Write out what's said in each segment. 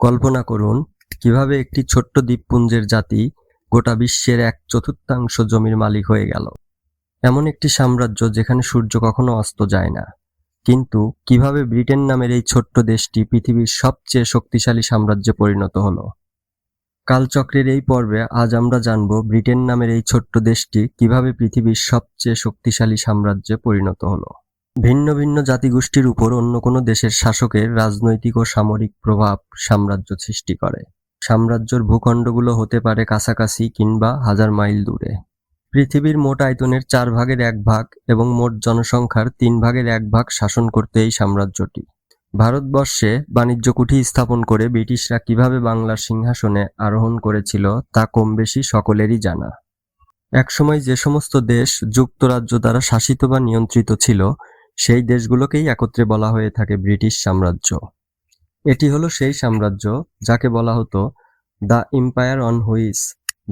কল্পনা করুন কিভাবে একটি ছোট্ট দ্বীপপুঞ্জের জাতি গোটা বিশ্বের 1/4 জমির মালিক হয়ে গেল। এমন একটি সাম্রাজ্য যেখানে সূর্য কখনো অস্ত যায় না। কিন্তু কিভাবে ব্রিটেন নামের এই ছোট্ট দেশটি পৃথিবীর সবচেয়ে শক্তিশালী সাম্রাজ্যে পরিণত হলো। কালচক্রের এই পর্বে আজ আমরা জানব ব্রিটেন নামের এই ছোট্ট দেশটি কিভাবে পৃথিবীর সবচেয়ে শক্তিশালী সাম্রাজ্যে পরিণত হলো। ভিন্ন ভিন্ন জাতিগোষ্ঠীর উপর অন্য কোনো দেশের শাসকের রাজনৈতিক ও সামরিক প্রভাব সাম্রাজ্য সৃষ্টি করে। সাম্রাজ্যের ভূখণ্ডগুলো হতে পারে কাছাকাছি কিংবা হাজার মাইল দূরে। পৃথিবীর মোট আয়তনের 1/4 এবং মোট জনসংখ্যার 1/3 শাসন করতে এই সাম্রাজ্যটি। ভারতবর্ষে বাণিজ্য কুঠি স্থাপন করে ব্রিটিশরা কিভাবে বাংলার সিংহাসনে আরোহণ করেছিল তা কমবেশি সকলেরই জানা। একসময় যে সমস্ত দেশ যুক্তরাজ্য দ্বারা শাসিত বা নিয়ন্ত্রিত ছিল সেই দেশগুলোকেই একত্রে বলা হয়ে থাকে ব্রিটিশ সাম্রাজ্য। এটি হলো সেই সাম্রাজ্য যাকে বলা হতো the empire on which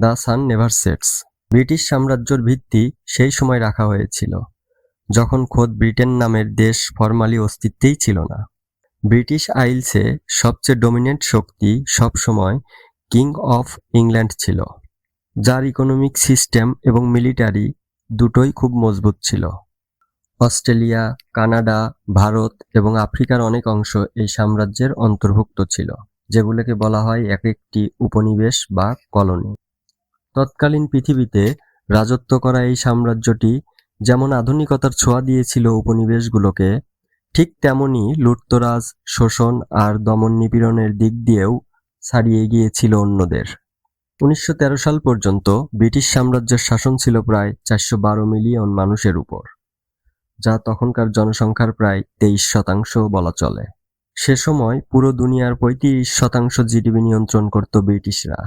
the sun never sets. British সাম্রাজ্যের ভিত্তি সেই সময় রাখা হয়েছিল যখন খোদ ব্রিটেন নামের দেশ ফরমালি অস্তিত্বেই ছিল না। ব্রিটিশ আইলসে সবচেয়ে ডমিনেন্ট শক্তি সবসময় কিং অফ ইংল্যান্ড ছিল, যার ইকোনমিক সিস্টেম এবং মিলিটারি দুটোই খুব মজবুত ছিল। অস্ট্রেলিয়া, কানাডা, ভারত এবং আফ্রিকার অনেক অংশ এই সাম্রাজ্যের অন্তর্ভুক্ত ছিল, যেগুলোকে বলা হয় এক একটি উপনিবেশ বা কলোনি। তৎকালীন পৃথিবীতে রাজত্ব করা এই সাম্রাজ্যটি যেমন আধুনিকতার ছোঁয়া দিয়েছিল উপনিবেশগুলোকে, ঠিক তেমনি লুটতরাজ, শোষণ আর দমন নিপীড়নের দিক দিয়েও ছাড়িয়ে গিয়েছিল অন্যদের। 1913 সাল পর্যন্ত ব্রিটিশ সাম্রাজ্যের শাসন ছিল প্রায় 412 মিলিয়ন মানুষের উপর, যা তখনকার জনসংখ্যার প্রায় 23% বলা চলে। সে সময় পুরো দুনিয়ার 35% জিডিপি নিয়ন্ত্রণ করত ব্রিটিশরা।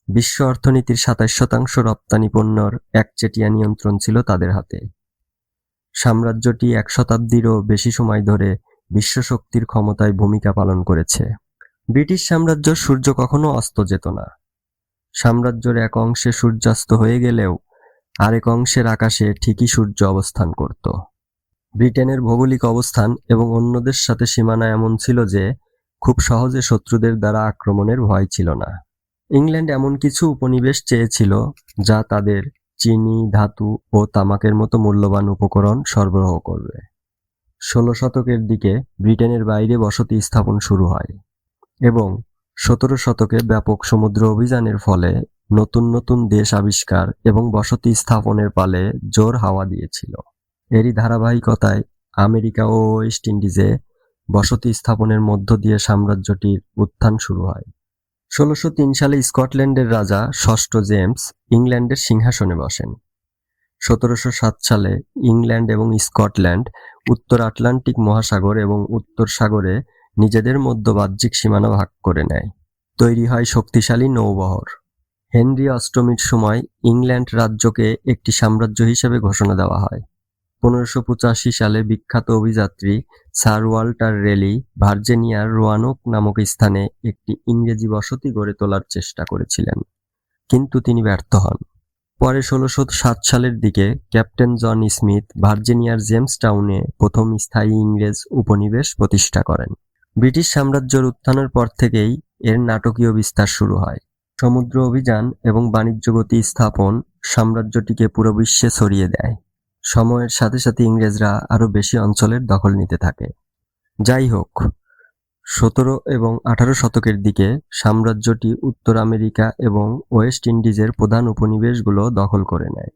বিশ্ব অর্থনীতির 27% রপ্তানি পণ্যর একচেটিয়া নিয়ন্ত্রণ ছিল তাদের হাতে। সাম্রাজ্যটি 1 শতাব্দীরও বেশি সময় ধরে বিশ্বশক্তির ক্ষমতায় ভূমিকা পালন করেছে। ব্রিটিশ সাম্রাজ্যের সূর্য কখনো অস্ত যেত না। সাম্রাজ্যের এক অংশে সূর্যাস্ত হয়ে গেলেও আরেক অংশের আকাশে ঠিকই সূর্য অবস্থান করত। ব্রিটেনের ভৌগোলিক অবস্থান এবং অন্যদের সাথে সীমানা এমন ছিল যে খুব সহজে শত্রুদের দ্বারা আক্রমণের ভয় ছিল না। ইংল্যান্ড এমন কিছু উপনিবেশ চেয়েছিল যা তাদের চিনি, ধাতু ও তামাকের মতো মূল্যবান উপকরণ সরবরাহ করবে। 16 শতকের দিকে ব্রিটেনের বাইরে বসতি স্থাপন শুরু হয় এবং 17 শতকে ব্যাপক সমুদ্র অভিযানের ফলে নতুন নতুন দেশ আবিষ্কার এবং বসতি স্থাপনের পালে জোর হাওয়া দিয়েছিল। এরই ধারাবাহিকতায় আমেরিকা ও ওয়েস্ট ইন্ডিজে বসতি স্থাপনের মধ্য দিয়ে সাম্রাজ্যটির উত্থান শুরু হয়। 1603 সালে স্কটল্যান্ডের রাজা ষষ্ঠ জেমস ইংল্যান্ডের সিংহাসনে বসেন। 1707 সালে ইংল্যান্ড এবং স্কটল্যান্ড উত্তর আটলান্টিক মহাসাগর এবং উত্তর সাগরে নিজেদের মধ্যে বাহ্যিক সীমানা ভাগ করে নেয়। তৈরি হয় শক্তিশালী নৌবহর। হেনরি অষ্টমীর সময় ইংল্যান্ড রাজ্যকে একটি সাম্রাজ্য হিসেবে ঘোষণা দেওয়া হয়। 1585 সালে বিখ্যাত অভিযাত্রী স্যার ওয়াল্টার রেলি ভার্জিনিয়ার রোয়ানোক নামক স্থানে একটি ইংরেজি বসতি গড়ে তোলার চেষ্টা করেছিলেন, কিন্তু তিনি ব্যর্থ হন। পরে 1607 সালের দিকে ক্যাপ্টেন জন স্মিথ ভার্জিনিয়ার জেমস টাউনে প্রথম স্থায়ী ইংরেজ উপনিবেশ প্রতিষ্ঠা করেন। ব্রিটিশ সাম্রাজ্যের উত্থানের পর থেকেই এর নাটকীয় বিস্তার শুরু হয়। সমুদ্র অভিযান এবং বাণিজ্য গতি স্থাপন সাম্রাজ্যটিকে পুরো বিশ্বে ছড়িয়ে দেয়। সময়ের সাথে সাথে ইংরেজরা আরো বেশি অঞ্চলের দখল নিতে থাকে। যাই হোক, 17 এবং 18 শতকের দিকে সাম্রাজ্যটি উত্তর আমেরিকা এবং ওয়েস্ট ইন্ডিজের প্রধান উপনিবেশগুলো দখল করে নেয়,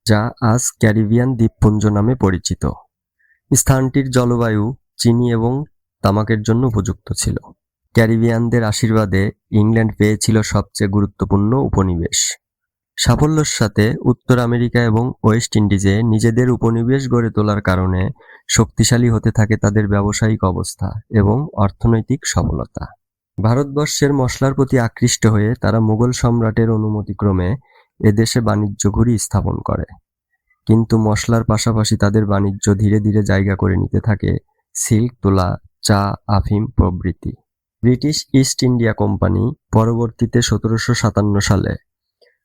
যা আজ ক্যারিবিয়ান দ্বীপপুঞ্জ নামে পরিচিত। স্থানটির জলবায়ু চিনি এবং তামাকের জন্য উপযুক্ত ছিল। ক্যারিবিয়ানদের আশীর্বাদে ইংল্যান্ড পেয়েছিল সবচেয়ে গুরুত্বপূর্ণ উপনিবেশ। সাফল্যের সাথে উত্তর আমেরিকা এবং ওয়েস্ট ইন্ডিজে নিজেদের উপনিবেশ গড়ে তোলার কারণে শক্তিশালী হতে থাকে তাদের ব্যবসায়িক অবস্থা এবং অর্থনৈতিক সফলতা। ভারতবর্ষের মশলার প্রতি আকৃষ্ট হয়ে তারা মুঘল সম্রাটের অনুমতিক্রমে এদেশে বাণিজ্য ঘুরি স্থাপন করে, কিন্তু মশলার পাশাপাশি তাদের বাণিজ্য ধীরে ধীরে জায়গা করে নিতে থাকে সিল্ক, তুলা, চা, আফিম প্রভৃতি। ব্রিটিশ ইস্ট ইন্ডিয়া কোম্পানি পরবর্তীতে 1757 সালে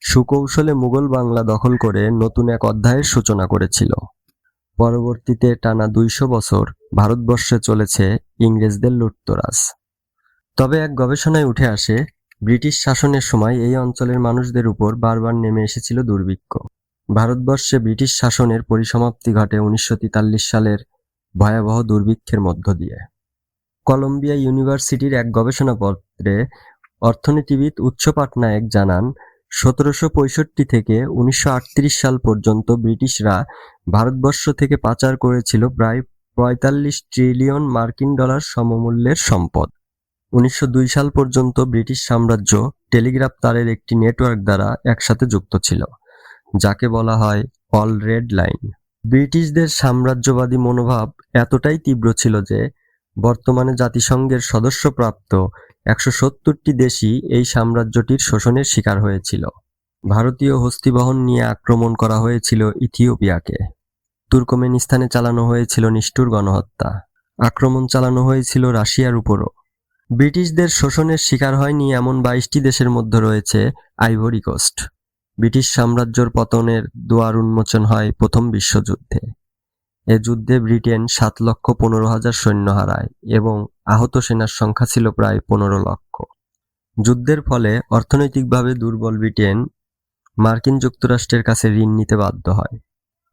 সুকৌশলে মুঘল বাংলা দখল করে নতুন এক অধ্যায়ের সূচনা করেছিল। পরবর্তীতে টানা 200 বছর ভারতবর্ষে চলেছে ইংরেজদের লুটতরাজ। তবে এক গবেষণায় উঠে আসে, ব্রিটিশ শাসনের সময় এই অঞ্চলের মানুষদের উপর বারবার নেমে এসেছিল দুর্ভিক্ষ। ভারতবর্ষে ব্রিটিশ শাসনের পরিসমাপ্তি ঘটে 1943 সালের ভয়াবহ দুর্ভিক্ষের মধ্য দিয়ে। কলম্বিয়া ইউনিভার্সিটির এক গবেষণাপত্রে অর্থনীতিবিদ উৎস পাটনায়ক জানান, 1765 থেকে 1938 সাল পর্যন্ত ব্রিটিশরা ভারতবর্ষ থেকে পাচার করেছিল প্রায় 45 ট্রিলিয়ন মার্কিন ডলার সমমূল্যের সম্পদ। 1902 সাল পর্যন্ত ব্রিটিশ সাম্রাজ্য টেলিগ্রাফ তারের একটি নেটওয়ার্ক দ্বারা একসাথে যুক্ত ছিল, যাকে বলা হয় অল রেড লাইন। ব্রিটিশদের সাম্রাজ্যবাদী মনোভাব এতটাই তীব্র ছিল যে বর্তমানে জাতিসংঘের সদস্যপ্রাপ্ত 170টি দেশই এই সাম্রাজ্যটির শোষণের শিকার হয়েছিল। ভারতীয় হস্তিবহন নিয়ে আক্রমণ করা হয়েছিল ইথিওপিয়াকে। তুর্কমেনিস্তানে চালানো হয়েছিল নিষ্ঠুর গণহত্যা। আক্রমণ চালানো হয়েছিল রাশিয়ার উপরও। ব্রিটিশদের শোষণের শিকার হয়নি এমন 22টি দেশের মধ্যে রয়েছে আইভরি কোস্ট। ব্রিটিশ সাম্রাজ্যের পতনের দুয়ার উন্মোচন হয় প্রথম বিশ্বযুদ্ধে। এ যুদ্ধে ব্রিটেন 7,15,000 সৈন্য হারায় এবং আহত সেনার সংখ্যা ছিল প্রায় 15 লক্ষ। যুদ্ধের ফলে অর্থনৈতিকভাবে দুর্বল ব্রিটেন মার্কিন যুক্তরাষ্ট্রের কাছে ঋণ নিতে বাধ্য হয়।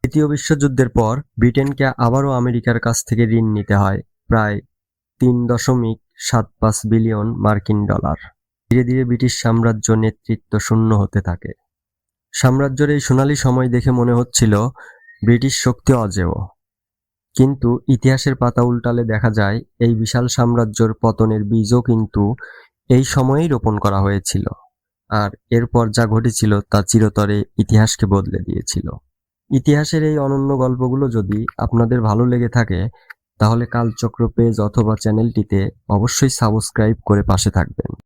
দ্বিতীয় বিশ্বযুদ্ধের পর ব্রিটেনকে আবারও আমেরিকার কাছ থেকে ঋণ নিতে হয় প্রায় 3.75 বিলিয়ন মার্কিন ডলার। ধীরে ধীরে ব্রিটিশ সাম্রাজ্য নেতৃত্ব শূন্য হতে থাকে। সাম্রাজ্যের এই সোনালী সময় দেখে মনে হচ্ছিল ব্রিটিশ শক্তি অজেয়, কিন্তু ইতিহাসের পাতা উল্টালে দেখা যায় এই বিশাল সাম্রাজ্যের পতনের বীজও কিন্তু এই সময়েই রোপণ করা হয়েছিল, আর এরপর যা ঘটেছিল তা চিরতরে ইতিহাসকে বদলে দিয়েছিল। ইতিহাসের এই অনন্য গল্পগুলো যদি আপনাদের ভালো লেগে থাকে তাহলে কালচক্র পেজ অথবা চ্যানেলটিতে অবশ্যই সাবস্ক্রাইব করে পাশে থাকবেন।